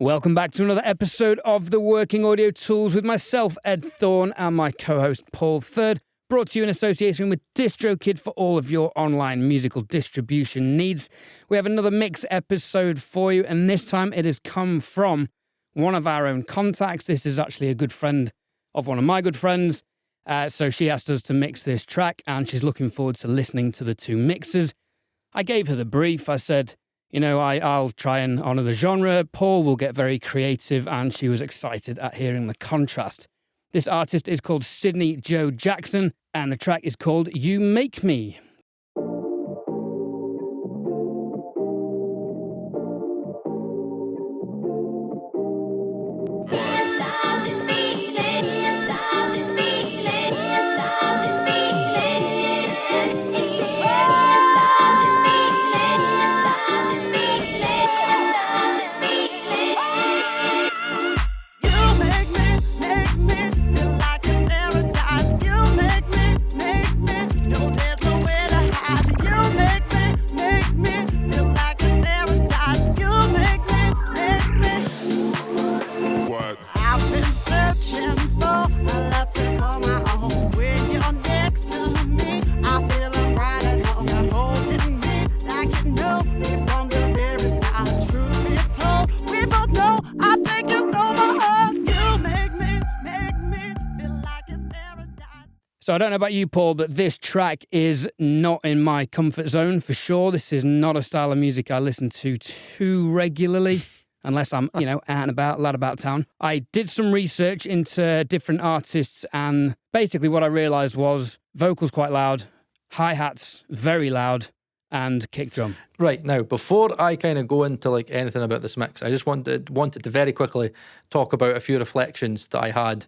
Welcome back to another episode of The Working Audio Tools with myself, Ed Thorne, and my co-host, Paul Third, brought to you in association with DistroKid for all of your online musical distribution needs. We have another mix episode for you, and this time it has come from one of our own contacts. This is actually a good friend of one of my good friends, so she asked us to mix this track, and she's looking forward to listening to the two mixes. I gave her the brief. I said, you know, I'll try and honour the genre. Paul will get very creative, and she was excited at hearing the contrast. This artist is called Sydney Joe Jackson, and the track is called You Make Me. So I don't know about you, Paul, but this track is not in my comfort zone for sure. This is not a style of music I listen to too regularly, unless I'm, out and about, lad about town. I did some research into different artists, and basically what I realised was vocals quite loud, hi-hats very loud, and kick drum. Right, now, before I kind of go into anything about this mix, I just wanted to very quickly talk about a few reflections that I had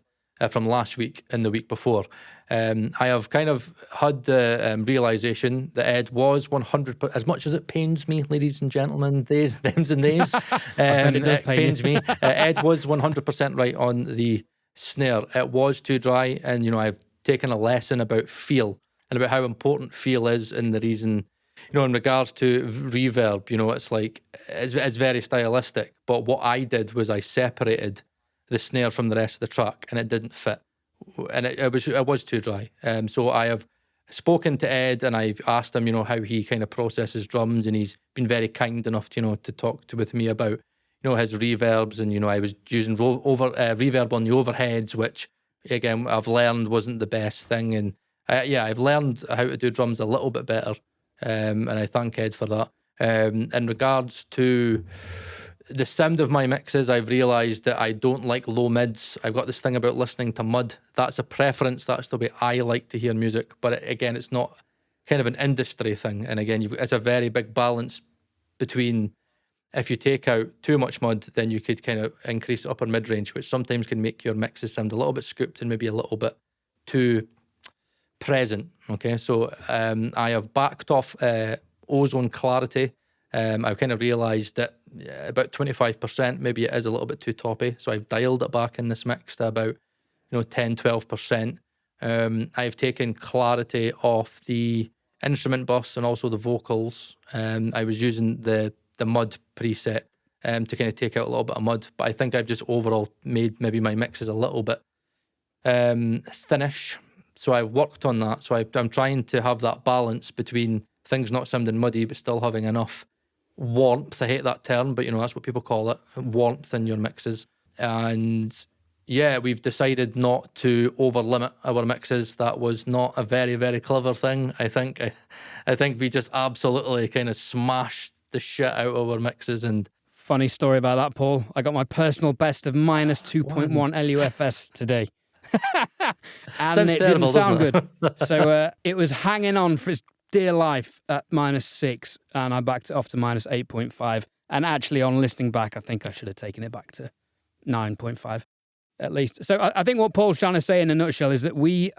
from last week and the week before. I have kind of had the realisation that Ed was 100%, as much as it pains me, ladies and gentlemen, thems and theys, it does pains me. Ed was 100% right on the snare. It was too dry, and, I've taken a lesson about feel and about how important feel is, and the reason, in regards to reverb, it's very stylistic, but what I did was I separated the snare from the rest of the track, and it didn't fit, and it was too dry. So I have spoken to Ed, and I've asked him, how he kind of processes drums, and he's been very kind enough to, to talk with me about, his reverbs, and I was using reverb on the overheads, which again I've learned wasn't the best thing, and I've learned how to do drums a little bit better, and I thank Ed for that. In regards to the sound of my mixes, I've realised that I don't like low mids. I've got this thing about listening to mud. That's a preference. That's the way I like to hear music. But again, it's not kind of an industry thing. And again, it's a very big balance between, if you take out too much mud, then you could kind of increase upper mid-range, which sometimes can make your mixes sound a little bit scooped and maybe a little bit too present. Okay, so I have backed off ozone clarity. I've kind of realised that about 25%, maybe it is a little bit too toppy. So I've dialed it back in this mix to about 10-12%. I've taken clarity off the instrument bus and also the vocals. I was using the mud preset to kind of take out a little bit of mud, but I think I've just overall made maybe my mixes a little bit thinnish. So I've worked on that. So I'm trying to have that balance between things not sounding muddy but still having enough warmth. I hate that term, but that's what people call it, warmth in your mixes. And yeah, we've decided not to over limit our mixes. That was not a very, very clever thing. I think we just absolutely kind of smashed the shit out of our mixes. And funny story about that, Paul. I got my personal best of minus 2.1 LUFS today. And sounds it terrible, didn't sound doesn't good. So it was hanging on for its dear life at -6, and I backed it off to -8.5. And actually, on listening back, I think I should have taken it back to 9.5 at least. So I think what Paul's trying to say in a nutshell is that we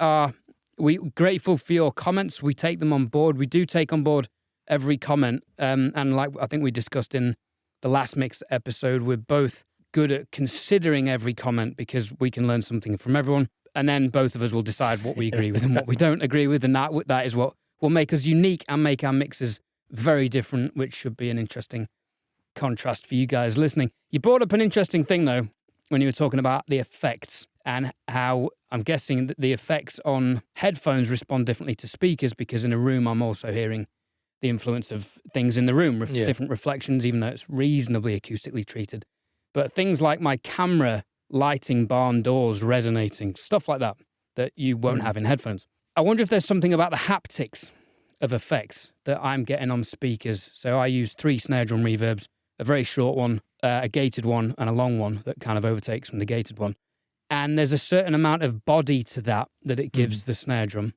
grateful for your comments. We take them on board. We do take on board every comment. And like I think we discussed in the last mix episode, we're both good at considering every comment because we can learn something from everyone. And then both of us will decide what we agree with and what we don't agree with. And that is what will make us unique and make our mixes very different, which should be an interesting contrast for you guys listening. You brought up an interesting thing, though, when you were talking about the effects and how I'm guessing that the effects on headphones respond differently to speakers, because in a room I'm also hearing the influence of things in the room, different reflections, even though it's reasonably acoustically treated. But things like my camera lighting barn doors resonating, stuff like that you won't have in headphones. I wonder if there's something about the haptics of effects that I'm getting on speakers. So I use 3 snare drum reverbs, a very short one, a gated one, and a long one that kind of overtakes from the gated one. And there's a certain amount of body to that it gives the snare drum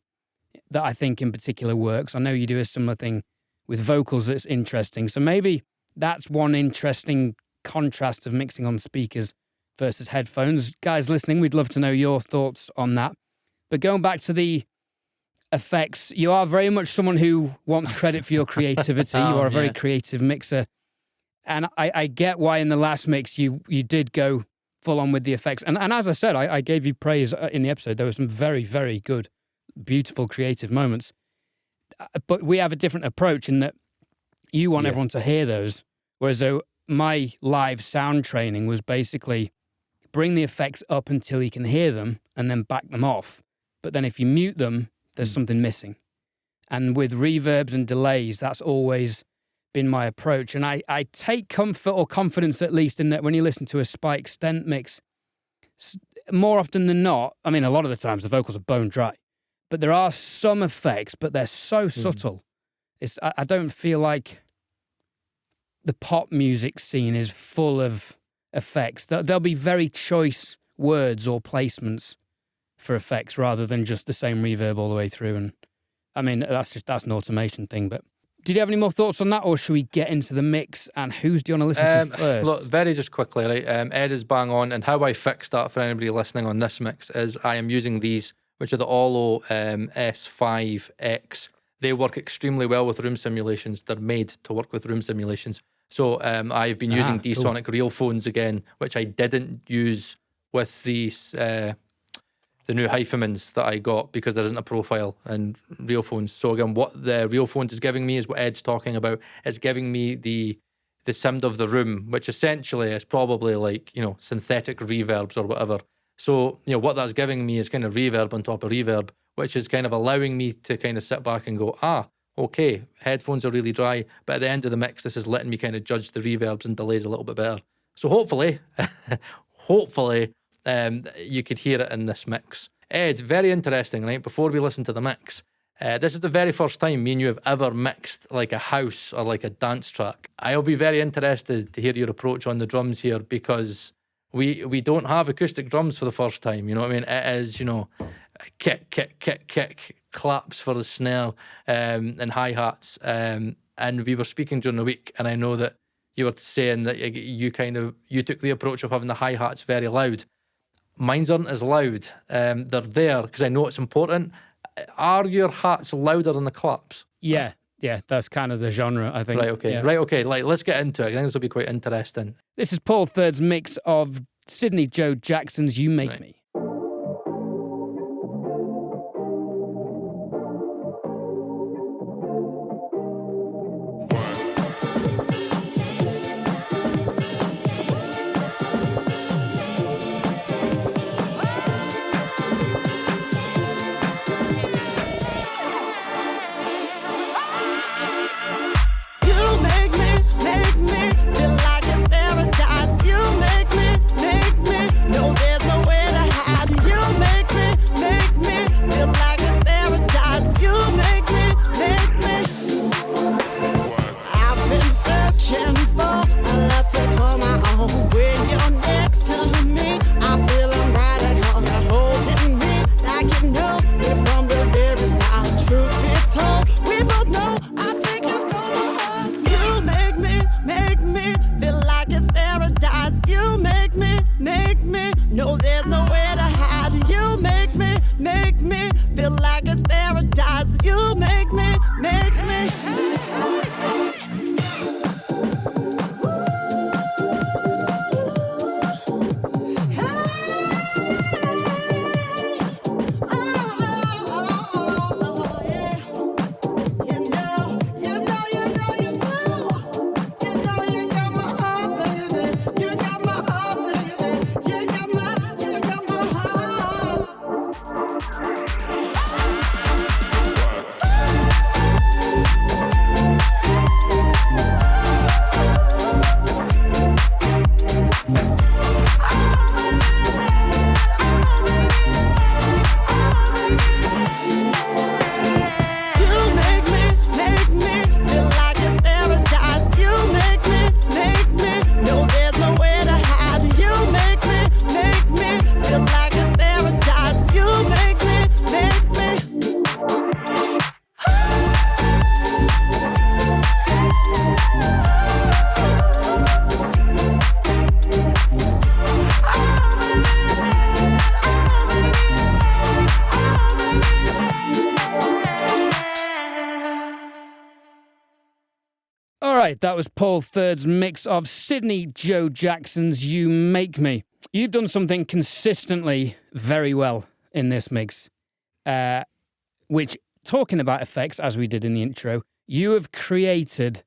that I think in particular works. I know you do a similar thing with vocals that's interesting. So maybe that's one interesting contrast of mixing on speakers versus headphones. Guys listening, we'd love to know your thoughts on that. But going back to the effects, you are very much someone who wants credit for your creativity. You are a very creative mixer. And I get why in the last mix you did go full on with the effects. And as I said, I gave you praise in the episode. There were some very, very good, beautiful, creative moments. But we have a different approach in that you want everyone to hear those, whereas though my live sound training was basically bring the effects up until you can hear them and then back them off. But then if you mute them, there's something missing. And with reverbs and delays, that's always been my approach. And I take comfort or confidence, at least, in that when you listen to a Spike Stent mix, more often than not, I mean, a lot of the times the vocals are bone dry, but there are some effects, but they're so subtle. I don't feel like the pop music scene is full of effects. There'll be very choice words or placements for effects rather than just the same reverb all the way through. And I mean, that's an automation thing. But did you have any more thoughts on that, or should we get into the mix? And who's do you want to listen to first? Look, very just quickly, right? Ed is bang on, and how I fixed that for anybody listening on this mix is I am using these, which are the Olo S5X. They work extremely well with room simulations. They're made to work with room simulations. So I've been using D-Sonic real phones again, which I didn't use with these the new Hyphamans that I got because there isn't a profile in real phones. So again, what the real phones is giving me is what Ed's talking about. It's giving me the sound of the room, which essentially is probably like, synthetic reverbs or whatever. So, what that's giving me is kind of reverb on top of reverb, which is kind of allowing me to kind of sit back and go, okay, headphones are really dry, but at the end of the mix, this is letting me kind of judge the reverbs and delays a little bit better. So hopefully, you could hear it in this mix. Ed, very interesting, right? Before we listen to the mix, this is the very first time me and you have ever mixed like a house or like a dance track. I'll be very interested to hear your approach on the drums here, because we don't have acoustic drums for the first time. You know what I mean? It is, kick, kick, kick, kick, claps for the snare and hi-hats. And we were speaking during the week, and I know that you were saying that you took the approach of having the hi-hats very loud. Mines aren't as loud. They're there because I know it's important. Are your hats louder than the claps? Yeah, that's kind of the genre, I think. Right, okay. Let's get into it. I think this will be quite interesting. This is Paul Third's mix of Sydney Joe Jackson's You Make Me. Feel like it's paradise. You make me. No, there's no way to hide. right, that was Paul Third's mix of Sydney Joe Jackson's You Make Me. You've done something consistently very well in this mix, which, talking about effects, as we did in the intro, you have created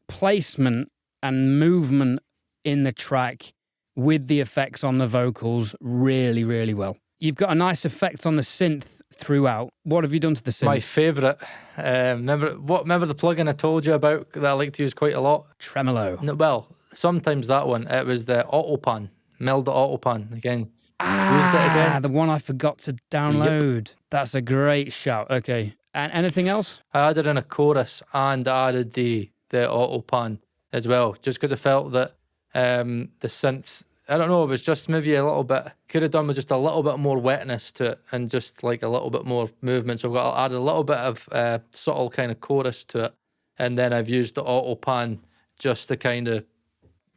placement and movement in the track with the effects on the vocals really, really well. You've got a nice effect on the synth throughout. What have you done to the synth? My favourite. Remember the plugin I told you about that I like to use quite a lot? Tremolo. No, well, sometimes that one. It was the Autopan. Melda Autopan. Again, used it again. The one I forgot to download. Yep. That's a great shout. Okay. And anything else? I added in a chorus and I added the Autopan as well, just because I felt that the synth, I don't know, it was just maybe a little bit, could have done with just a little bit more wetness to it and just like a little bit more movement. So I've added a little bit of subtle kind of chorus to it. And then I've used the Autopan just to kind of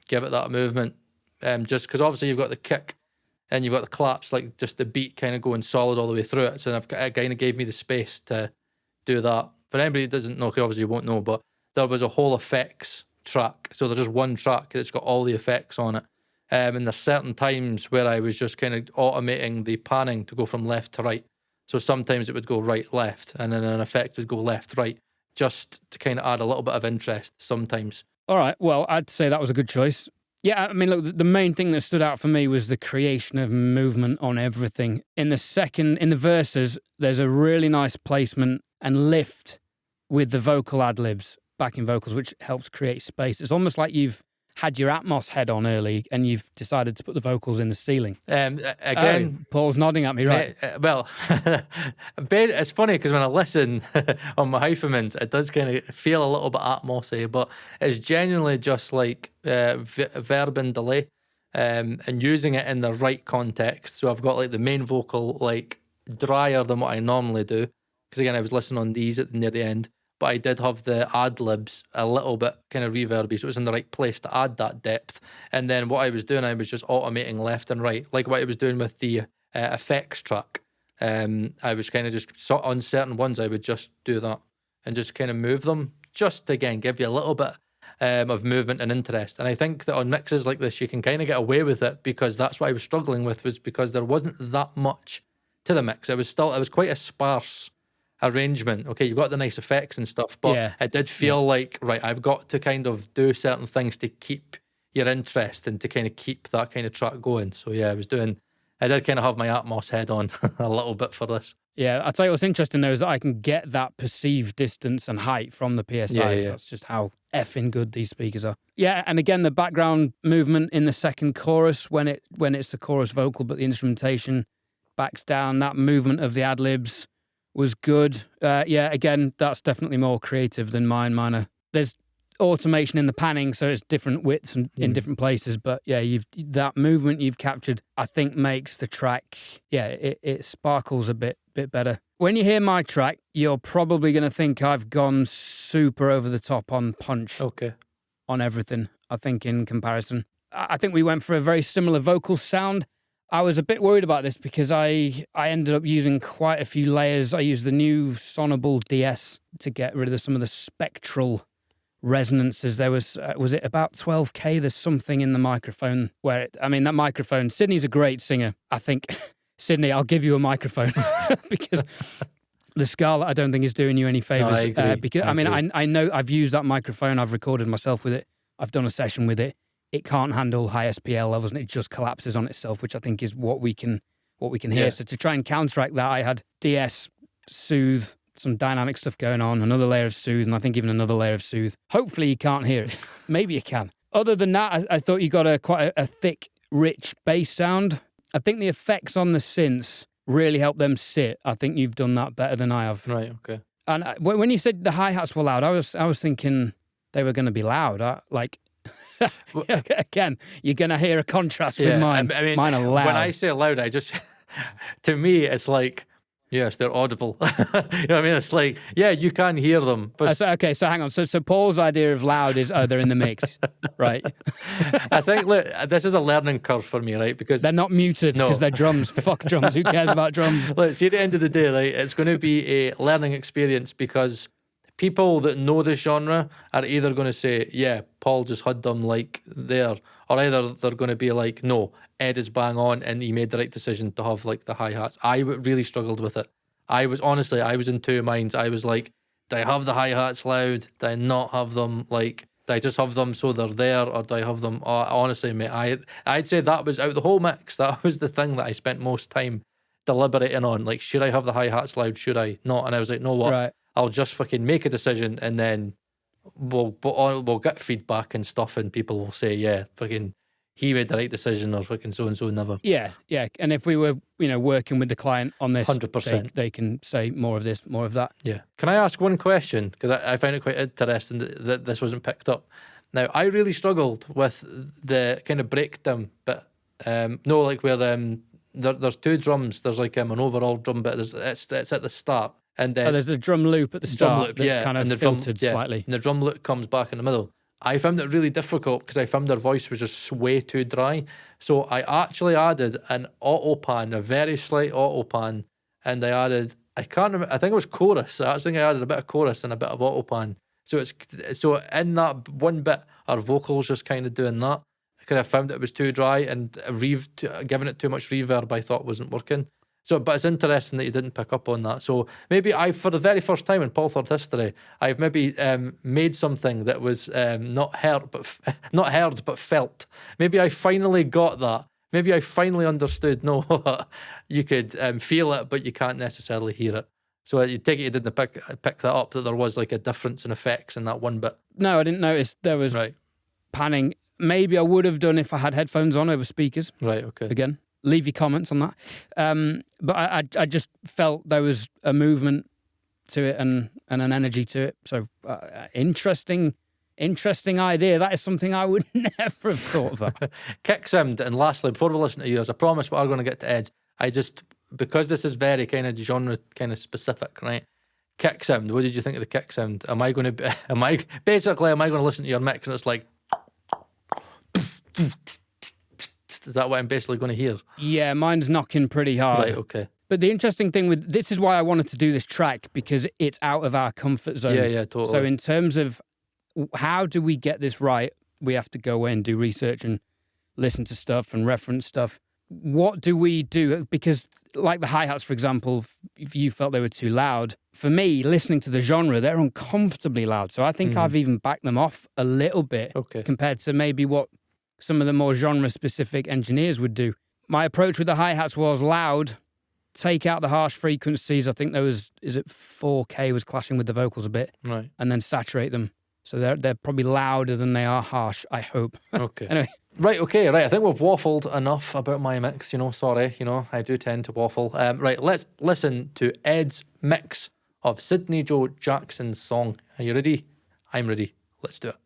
give it that movement. Just because obviously you've got the kick and you've got the claps, like just the beat kind of going solid all the way through it. So it kind of gave me the space to do that. For anybody who doesn't know, obviously you won't know, but there was a whole effects track. So there's just one track that's got all the effects on it. And there's certain times where I was just kind of automating the panning to go from left to right. So sometimes it would go right, left, and then an effect would go left, right, just to kind of add a little bit of interest sometimes. All right. Well, I'd say that was a good choice. Yeah, I mean, look, the main thing that stood out for me was the creation of movement on everything. In the verses, there's a really nice placement and lift with the vocal ad-libs, backing vocals, which helps create space. It's almost like you've had your Atmos head on early and you've decided to put the vocals in the ceiling. Again, Paul's nodding at me, right? Well, it's funny because when I listen on my hyphemans, it does kind of feel a little bit Atmosy, but it's genuinely just like verb and delay, and using it in the right context. So I've got like the main vocal like drier than what I normally do, because again I was listening on these near the end. But I did have the ad-libs a little bit kind of reverby, so it was in the right place to add that depth. And then what I was doing, I was just automating left and right, like what I was doing with the effects track. I was kind of just, on certain ones, I would just do that and just kind of move them, just to, again, give you a little bit of movement and interest. And I think that on mixes like this, you can kind of get away with it, because that's what I was struggling with, was because there wasn't that much to the mix. It was quite a sparse arrangement. Okay, you've got the nice effects and stuff, but it did feel like, right, I've got to kind of do certain things to keep your interest and to kind of keep that kind of track going. So yeah, I did kind of have my Atmos head on a little bit for this. Yeah, I'll tell you what's interesting though is that I can get that perceived distance and height from the PSI. Yeah. So that's just how effing good these speakers are. Yeah, and again, the background movement in the second chorus, when it's the chorus vocal, but the instrumentation backs down, that movement of the ad-libs was good. Again, that's definitely more creative than mine. There's automation in the panning, so it's different widths and in different places. But yeah, that movement you've captured, I think, makes the track, it sparkles a bit better. When you hear my track, you're probably going to think I've gone super over the top on punch. Okay. On everything, I think, in comparison. I think we went for a very similar vocal sound. I was a bit worried about this because I ended up using quite a few layers. I used the new Sonable DS to get rid of some of the spectral resonances. There was it about 12K? There's something in the microphone where that microphone, Sydney's a great singer. I think, Sydney, I'll give you a microphone because the Scarlett I don't think is doing you any favors. No, I agree. Because I know I've used that microphone. I've recorded myself with it. I've done a session with it. It can't handle high SPL levels and it just collapses on itself, which I think is what we can hear. Yeah. So to try and counteract that, I had DS soothe, some dynamic stuff going on, another layer of soothe, and I think even another layer of soothe. Hopefully you can't hear it. Maybe you can. Other than that, I thought you got quite a thick, rich bass sound. I think the effects on the synths really help them sit. I think you've done that better than I have. Right, okay. And when you said the hi-hats were loud, I was thinking they were going to be loud. Again, you're going to hear a contrast with mine. Mine are loud. When I say loud, to me, it's like, yes, they're audible. You know what I mean? It's like, yeah, you can hear them. But so hang on. So Paul's idea of loud is, they're in the mix, right? I think, look, this is a learning curve for me, right? Because they're not muted because they're drums. Fuck drums. Who cares about drums? Look, see, at the end of the day, right, it's going to be a learning experience because people that know this genre are either going to say, yeah, Paul just had them like there, or either they're going to be like, no, Ed is bang on and he made the right decision to have like the hi-hats. I really struggled with it. I was in two minds. I was like, do I have the hi-hats loud? Do I not have them? Like, do I just have them so they're there, or do I have them? Honestly, mate, I'd say that was out of the whole mix. That was the thing that I spent most time deliberating on. Like, should I have the hi-hats loud? Should I not? And I was like, no, what? Right. I'll just fucking make a decision, and then we'll get feedback and stuff, and people will say, yeah, fucking he made the right decision, or fucking so and so never. Yeah. And if we were, working with the client on this, 100%. they can say more of this, more of that. Yeah. Can I ask one question? Because I find it quite interesting that this wasn't picked up. Now, I really struggled with the kind of breakdown bit. Like where there's two drums. There's like an overall drum bit. It's at the start. And then there's a drum loop at the start loop, that's kind of and filtered slightly. And the drum loop comes back in the middle. I found it really difficult because I found their voice was just way too dry. So I actually added an auto pan, a very slight auto pan, and I added, I can't remember, I think it was chorus. I think I added a bit of chorus and a bit of auto pan. So in that one bit, our vocals just kind of doing that. Because I found it was too dry, and giving it too much reverb I thought wasn't working. So, but it's interesting that you didn't pick up on that. So maybe for the very first time in Paul Third history, I've maybe made something that was not heard but felt. Maybe I finally got that. Maybe I finally understood. No, you could feel it, but you can't necessarily hear it. So you take it you didn't pick that up, that there was like a difference in effects in that one bit. No, I didn't notice there was panning. Maybe I would have done if I had headphones on over speakers. Right. Okay. Again. Leave your comments on that. But I just felt there was a movement to it and an energy to it. So interesting idea. That is something I would never have thought about. Kick sound. And lastly, before we listen to yours, I promise we are going to get to Ed's. Because this is very kind of genre kind of specific, right? Kick sound. What did you think of the kick sound? Am I going to listen to your mix and it's like, is that what I'm basically going to hear? Yeah, mine's knocking pretty hard. Right, okay. But the interesting thing with this is why I wanted to do this track, because it's out of our comfort zone. Yeah, totally. So in terms of how do we get this right, we have to go away and do research and listen to stuff and reference stuff. What do we do? Because like the hi-hats, for example, if you felt they were too loud, for me, listening to the genre, they're uncomfortably loud. So I think I've even backed them off a little bit compared to maybe what some of the more genre-specific engineers would do. My approach with the hi-hats was loud, take out the harsh frequencies. I think there was, 4K was clashing with the vocals a bit, right? And then saturate them. So they're probably louder than they are harsh, I hope. Okay. Anyway. Right, I think we've waffled enough about my mix, sorry, I do tend to waffle. Right, let's listen to Ed's mix of Sidney Joe Jackson's song. Are you ready? I'm ready. Let's do it.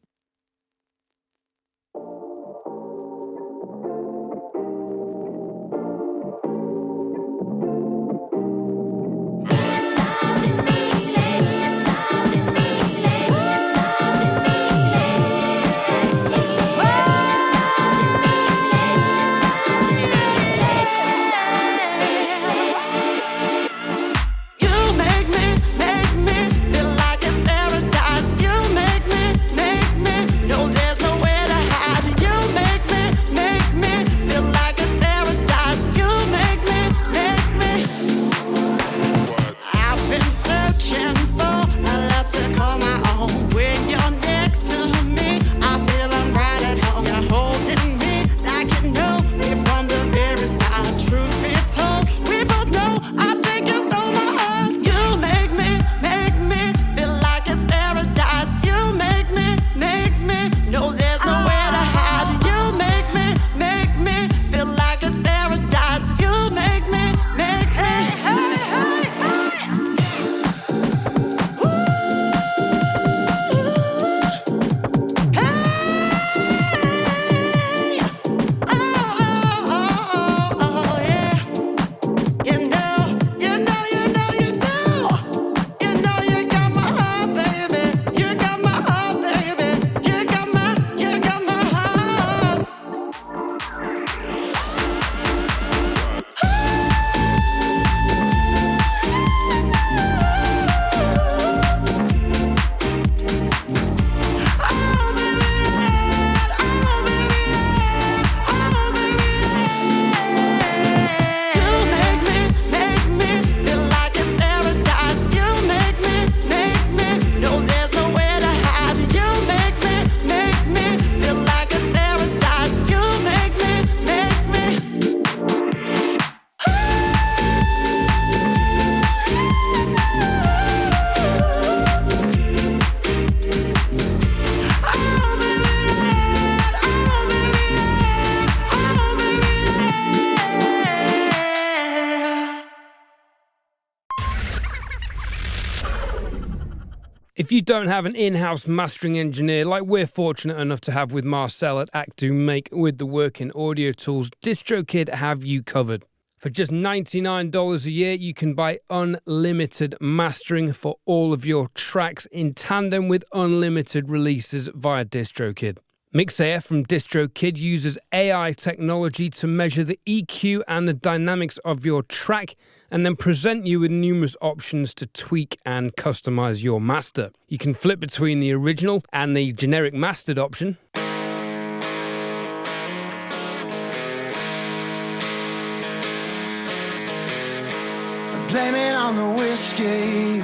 You make me feel like it's paradise. You make me If you don't have an in-house mastering engineer like we're fortunate enough to have with Marcel at Act2 Make with the Working Audio Tools, DistroKid have you covered. For just $99 a year, you can buy unlimited mastering for all of your tracks in tandem with unlimited releases via DistroKid. Mixair from DistroKid uses AI technology to measure the EQ and the dynamics of your track and then present you with numerous options to tweak and customize your master. You can flip between the original and the generic mastered option. Blame it on the whiskey,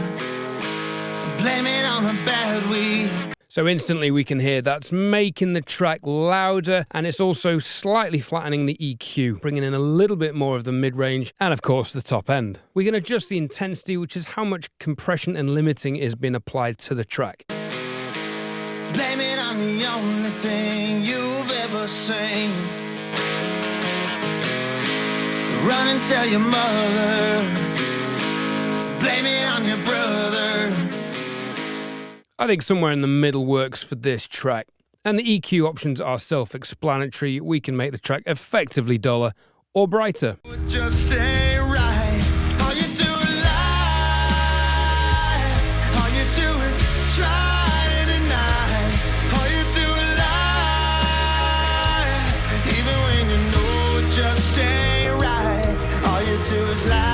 blame it on the bad weed. So instantly we can hear that's making the track louder, and it's also slightly flattening the EQ, bringing in a little bit more of the mid-range and of course the top end. We can adjust the intensity, which is how much compression and limiting is being applied to the track. Blame it on the only thing you've ever seen. Run and tell your mother. Blame it on your brother. I think somewhere in the middle works for this track. And the EQ options are self-explanatory. We can make the track effectively duller or brighter. Just ain't right. All you do is lie. All you do is try to deny. All you do is lie. Even when you know it just ain't right. All you do is lie.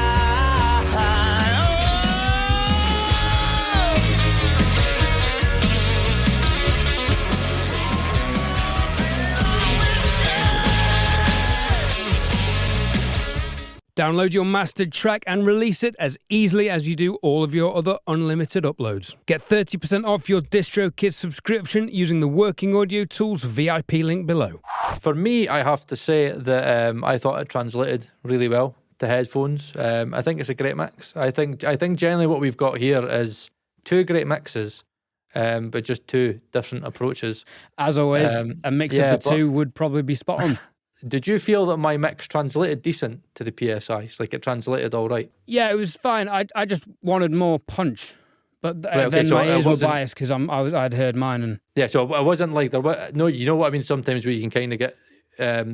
Download your mastered track and release it as easily as you do all of your other unlimited uploads. Get 30% off your DistroKid subscription using the Working Audio Tools VIP link below. For me, I have to say that I thought it translated really well to headphones. I think it's a great mix. I think generally what we've got here is two great mixes, but just two different approaches. As always, a mix of the two would probably be spot on. Did you feel that my mix translated decent to the PSIs? Like it translated all right? Yeah, it was fine. I just wanted more punch. But Right, okay, then so my it ears were wasn't- biased because I'd heard mine. And Yeah, so it wasn't like there was... No, you know what I mean? Sometimes where you can kind of get...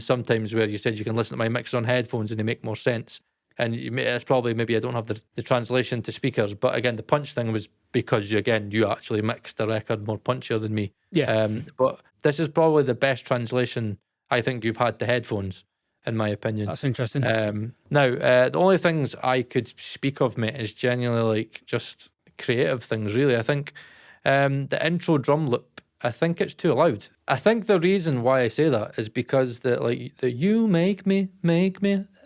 sometimes where you said you can listen to my mix on headphones and they make more sense. And it's probably maybe I don't have the translation to speakers. But again, the punch thing was because, you actually mixed the record more punchier than me. yeah, But this is probably the best translation I think you've had to headphones, in my opinion. that's interesting. Now, the only things I could speak of, mate, is genuinely like just creative things, really. I think the intro drum loop, I think it's too loud. I think the reason why I say that is because the you make me,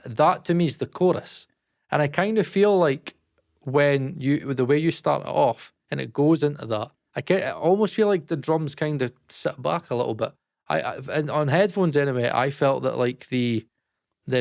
that to me is the chorus. And I kind of feel like when the way you start it off and it goes into that, I almost feel like the drums kind of sit back a little bit. And on headphones anyway, I felt that like the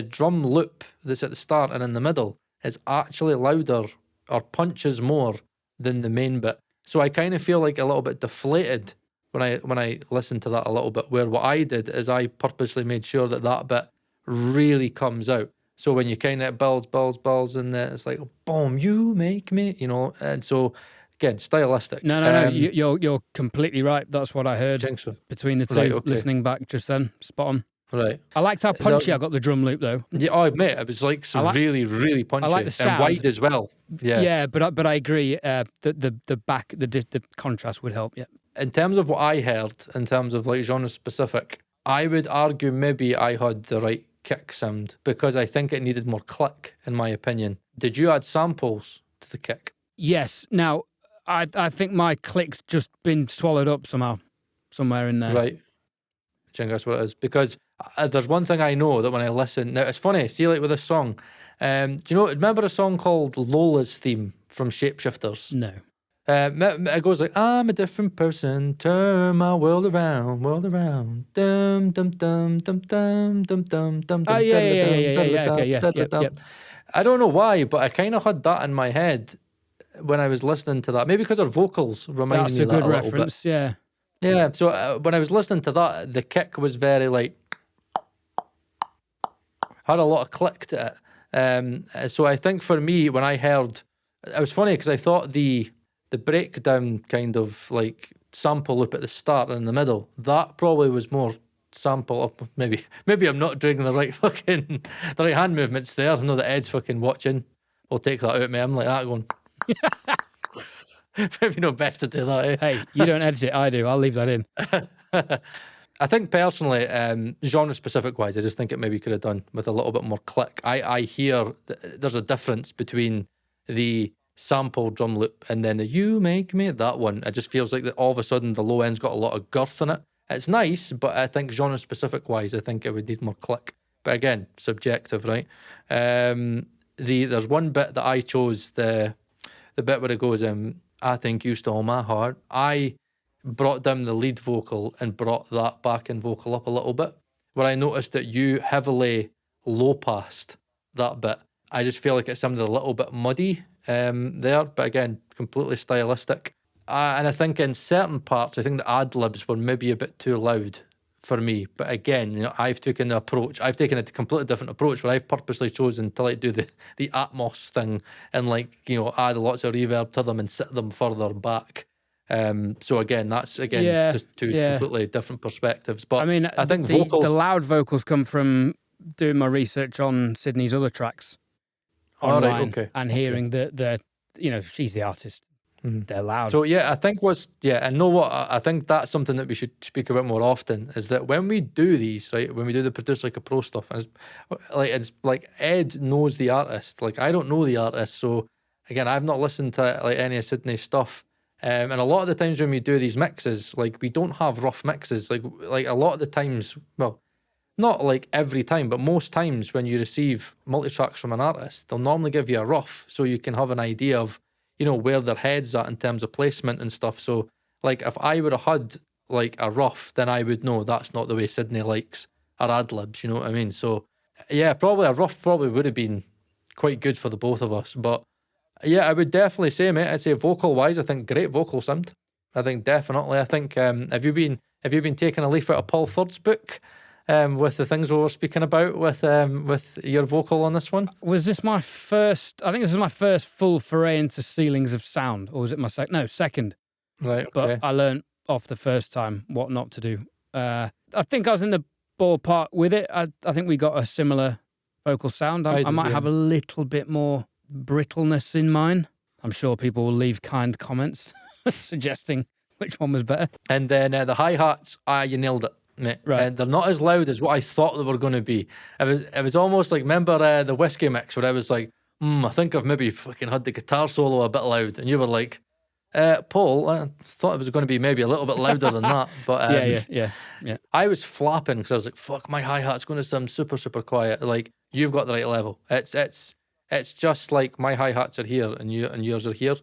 drum loop that's at the start and in the middle is actually louder or punches more than the main bit. So I kind of feel like a little bit deflated when I listened to that a little bit, where what I did is I purposely made sure that bit really comes out. So when you kind of builds and then it's like, boom, you make me, and so again, stylistic. No, you're completely right. That's what I heard think so. between the two, Right, okay. listening back just then. Spot on. Right. I liked how punchy I got the drum loop, though. Yeah, oh, mate, it was like really, really punchy. I like the sound. And wide as well. Yeah. Yeah, but I agree. The contrast would help. Yeah. In terms of what I heard, in terms of like genre specific, I would argue maybe I had the right kick sound because I think it needed more click, in my opinion. Did you add samples to the kick? Yes. Now, I think my click's just been swallowed up somewhere in there. Right. I think that's what it is. Because there's one thing I know that when I listen... Now, it's funny, see, like with this song, do you know, remember a song called Lola's Theme from Shapeshifters? No. It goes like, I'm a different person, turn my world around, dum dum dum dum dum dum dum dum. Oh, yeah. I don't know why, but I kind of had that in my head when I was listening to that. Maybe because her vocals reminded me of that That's a good a little reference, bit. yeah. Yeah, so when I was listening to that, the kick was very like, had a lot of click to it. So I think for me, when I heard, it was funny because I thought the the breakdown kind of like sample loop at the start and in the middle, that probably was more sample up. Maybe I'm not doing the right the right hand movements there. I know that Ed's fucking watching. We'll take that out, man. Like that going. Maybe not best to do that. Eh? Hey, you don't edit it, I do. I'll leave that in. I think personally, genre specific wise, I just think it maybe could have done with a little bit more click. I hear there's a difference between the sample drum loop and then the "You Make Me," that one. It just feels like that all of a sudden the low end's got a lot of girth in it. It's nice, but I think genre specific wise, I think it would need more click. But again, subjective, right? There's one bit that I chose, the bit where it goes, "I think you stole my heart." I brought down the lead vocal and brought that backing vocal up a little bit, where I noticed that you heavily low passed that bit. I just feel like it sounded a little bit muddy there, but again, completely stylistic. And I think in certain parts, I think the ad-libs were maybe a bit too loud for me. But again, I've taken a completely different approach where I've purposely chosen to like do the Atmos thing and add lots of reverb to them and sit them further back. So again, that's just two completely different perspectives. But I mean, I think vocals, the loud vocals come from doing my research on Sydney's other tracks online and hearing the she's the artist. Mm-hmm. They're loud. So I think and know what, I think that's something that we should speak about more often, is that when we do these, right, when we do the Produce Like a Pro stuff, and it's like Ed knows the artist, like I don't know the artist, so again, I've not listened to like any of Sydney's stuff. And a lot of the times when we do these mixes, like we don't have rough mixes. Like a lot of the times, well, not like every time, but most times when you receive multi-tracks from an artist, they'll normally give you a rough so you can have an idea of, where their head's at in terms of placement and stuff. So like if I would have had like a rough, then I would know that's not the way Sydney likes her ad-libs, you know what I mean? So probably a rough would have been quite good for the both of us. But I would definitely say, mate, I'd say vocal-wise, I think great vocal sound. I think definitely. I think, have you been taking a leaf out of Paul Third's book with the things we were speaking about with your vocal on this one? Was this my first? I think this is my first full foray into ceilings of sound, or was it my second? No, second. Right. Okay. But I learned off the first time what not to do. I think I was in the ballpark with it. I think we got a similar vocal sound. I might have a little bit more brittleness in mine. I'm sure people will leave kind comments suggesting which one was better. And then the hi-hats, you nailed it, mate. Right. And they're not as loud as what I thought they were going to be. It was almost like, remember the whiskey mix where I was like, I think I've maybe fucking had the guitar solo a bit loud, and you were like, Paul, I thought it was going to be maybe a little bit louder than that. But yeah. I was flapping because I was like, fuck, my hi-hat's going to sound super, super quiet. Like, you've got the right level. It's just like my hi-hats are here and yours are here.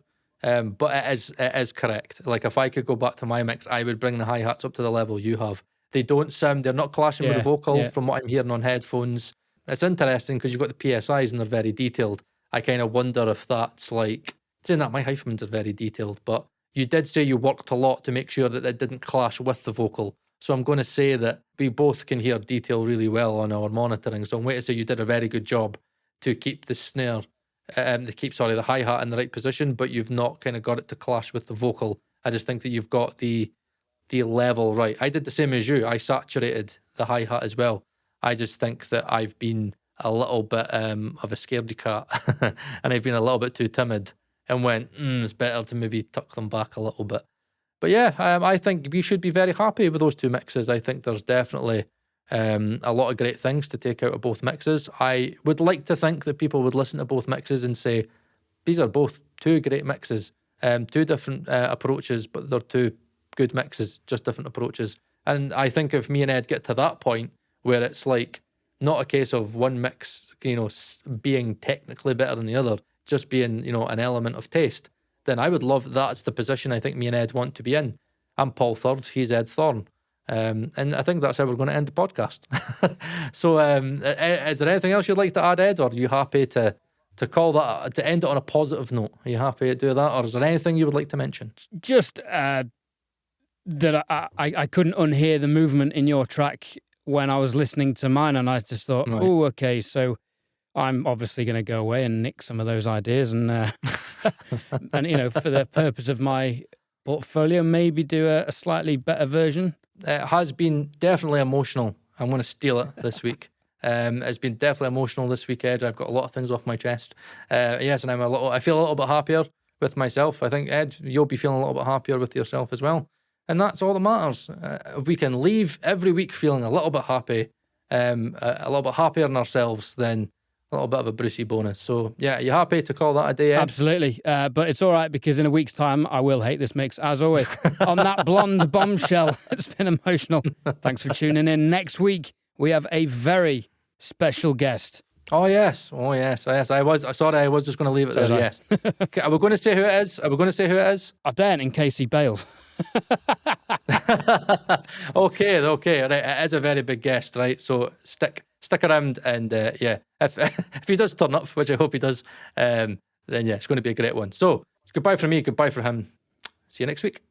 But it is correct. Like if I could go back to my mix, I would bring the hi-hats up to the level you have. They're not clashing with the vocal from what I'm hearing on headphones. It's interesting because you've got the PSIs and they're very detailed. I kind of wonder if that's like, saying that my hyphens are very detailed, but you did say you worked a lot to make sure that it didn't clash with the vocal. So I'm going to say that we both can hear detail really well on our monitoring. So I'm going to say you did a very good job to keep the snare, the hi-hat in the right position, but you've not kind of got it to clash with the vocal. I just think that you've got the level right. I did the same as you. I saturated the hi-hat as well. I just think that I've been a little bit of a scaredy cat and I've been a little bit too timid and went, it's better to maybe tuck them back a little bit. But I think we should be very happy with those two mixes. I think there's definitely a lot of great things to take out of both mixes. I would like to think that people would listen to both mixes and say, these are both two great mixes, two different approaches, but they're two good mixes, just different approaches. And I think if me and Ed get to that point where it's like not a case of one mix, being technically better than the other, just being, an element of taste, then I would love that's the position I think me and Ed want to be in. I'm Paul Third, he's Ed Thorne. And I think that's how we're going to end the podcast. So is there anything else you'd like to add, Ed, or are you happy to call that, to end it on a positive note? Are you happy to do that, or is there anything you would like to mention? Just that I couldn't unhear the movement in your track when I was listening to mine, and I just thought, okay, so I'm obviously going to go away and nick some of those ideas and, and for the purpose of my portfolio, maybe do a slightly better version. It has been definitely emotional. I'm going to steal it this week. It's been definitely emotional this week, Ed. I've got a lot of things off my chest. Yes, and I feel a little bit happier with myself. I think, Ed, you'll be feeling a little bit happier with yourself as well. And that's all that matters. If we can leave every week feeling a little bit happy, a little bit happier in ourselves, then a little bit of a Brucey bonus. So, yeah, are you happy to call that a day, Ed? Absolutely. But it's all right because in a week's time, I will hate this mix, as always. On that blonde bombshell, it's been emotional. Thanks for tuning in. Next week, we have a very special guest. Oh, yes. I was just going to leave it there. Yes. Okay, are we going to say who it is? I daren't in case he bails. Okay. Right. It is a very big guest, right? So stick around, and if he does turn up, which I hope he does, then yeah, it's going to be a great one. So it's goodbye from me, goodbye for him. See you next week.